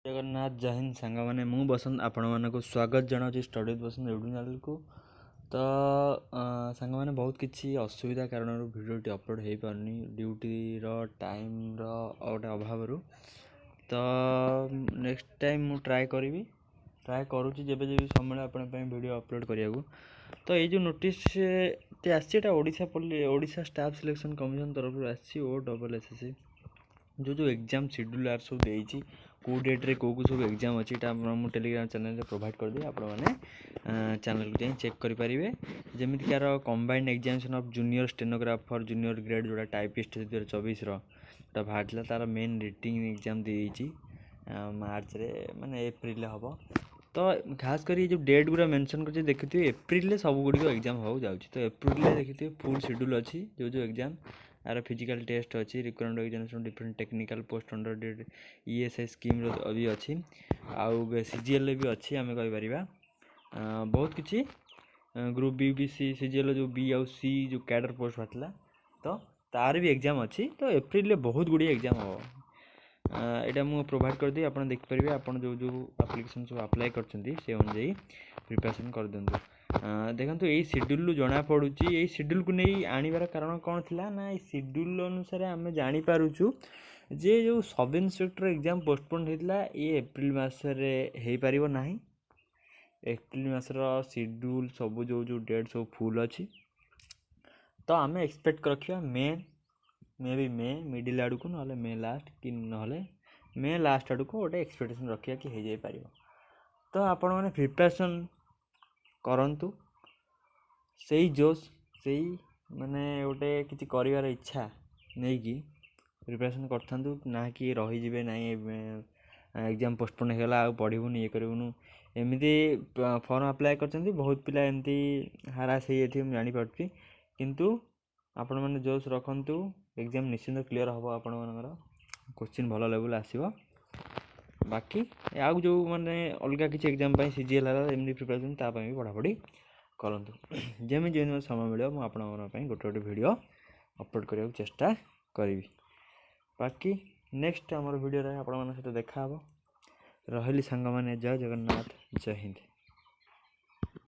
जगन्नाथ जय हिंद सांग मैंने मु बसंत आपण मानक स्वागत जनावि स्टडी बसंत यूट्यूब चैनल को। तो सांग मैंने बहुत किसी असुविधा कारण भिडियोटी अपलोड हो पारनी ड्यूटी टाइम गोटे अभाव। तो नेक्स्ट टाइम मु ट्राए करुँची जब जब समय आपण वीडियो अपलोड करने। तो ये जो नोटिस आसा ओडिशा स्टाफ सिलेक्शन कमिशन तरफ ASSC जो एग्जाम शेड्यूल आर सब देती कौ डेट्रे कौ सब एग्जाम अच्छी मुझे टेलीग्राम चैनल प्रोवाइड कर दिए। आपने चैनल को जाए चेक करेंगे जमीक यार combined examination of junior stenographer junior grade जोड़ा टाइपिस्ट 2024 बाहर तार मेन रिटिंग एग्जाम देती मार्च रे माने एप्रिल हम। तो खास कर जो डेट गुरा मेंशन कर देखिए एप्रिल सब गुड़िक एग्जाम हो जाऊँगी। तो एप्रिल देखिए फुल शेड्यूल अच्छी जो एग्जाम यार फिजिकल टेस्ट अच्छी requirement examination different technical post under ESI scheme भी अच्छी आउ CGL भी अच्छी आम कहीपर बहुत किसी ग्रुप BBC CGL जो B आउ C जो कैडर पोस्ट बाहर तो तार भी एग्जाम अच्छी। तो एप्रिल बहुत गुड़ी एग्जाम हम यहाँ मुझे प्रोवाइड कर दी आप देखिपारे आप जो जो आप्लिकेसन सब अप्लाई कर अनुजाई प्रिपरेशन कर दिंतु। देखो यही शेड्यूल जना पड़ू यही शेड्यूल को नहीं आनबार कारण कौन थी ना शेड्यूल अनुसार आम जापरुचु जे जो सब इन्स्पेक्टर एग्जाम पोस्टपोन होता ये एप्रिल मसरे हो पार ना। एप्रिल मसर शेड्यूल सब जो जो डेट सब फुल अच्छी। तो आम एक्सपेक्ट कर रखा मे भी मे मिडिल आड़ को ना मे लास्ट कि ना मे लास्ट आड़ को गोटे एक्सपेक्टेशन रखा कि हो जाए पार। तो आपण मैंने प्रिपरेशन करंतु सही जोश सही माने गोटे किसी कर इच्छा नहीं कि प्रिपरेशन करूँ ना कि रहीजे ना एग्जाम पोस्टपोन होगा आ पढ़ून ये करूँ एमती फॉर्म अप्लाई कर बहुत पिला एमती हारास हो जापारे। किंतु आपण मैंने जोश रखु एग्जाम निश्चिंत क्लीयर हम आपण मानकर क्वेश्चन भल लेवल आसो। बाकी आउ जो मैंने अलग किसी एग्जाम CGL एमती प्रिपरेशन तापाई भी पढ़ापढ़ी करूँ जमी जमी समय मिले मुझे गोटे गोटे वीडियो अपलोड करने को चेष्टा करी। बाकी नेक्स्ट आमर वीडियो आप सहित देखा रही सांग मैंने जय जगन्नाथ जय हिंद।